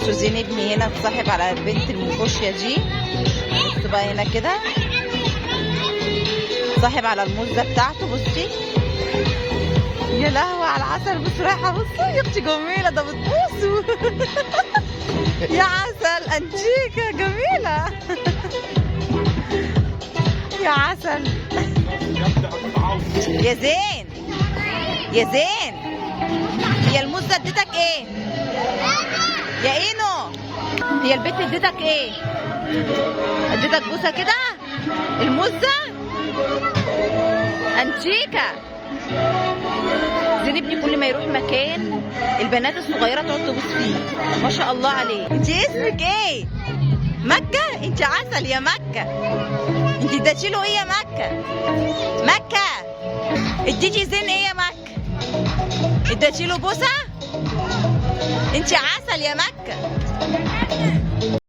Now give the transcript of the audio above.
بصوا زين ابني هنا اتصاحب على البنت المفوشيا دي. بصوا بقى هنا كده صاحب على الموزه بتاعته. بصي يا لهوي على العسل. بصوا رايحه. بصوا يا اختي جميله ده بتبوسوا. يا عسل انتيكه جميله. يا عسل يا زين. يا زين هي الموزه اديتك ايه يا اينو؟ هي البت اديتك ايه؟ اديتك بوسه كده الموزه انتيكه. زين ابني كل ما يروح مكان البنات الصغيره تقعد تبص فيه. ما شاء الله عليه. انت اسمك ايه؟ مكه. انت عسل يا مكه. انت اديتي له ايه يا مكه؟ مكه اديتي زين ايه يا مكه؟ اديتي له بوسه؟ انت عسل يا مكه.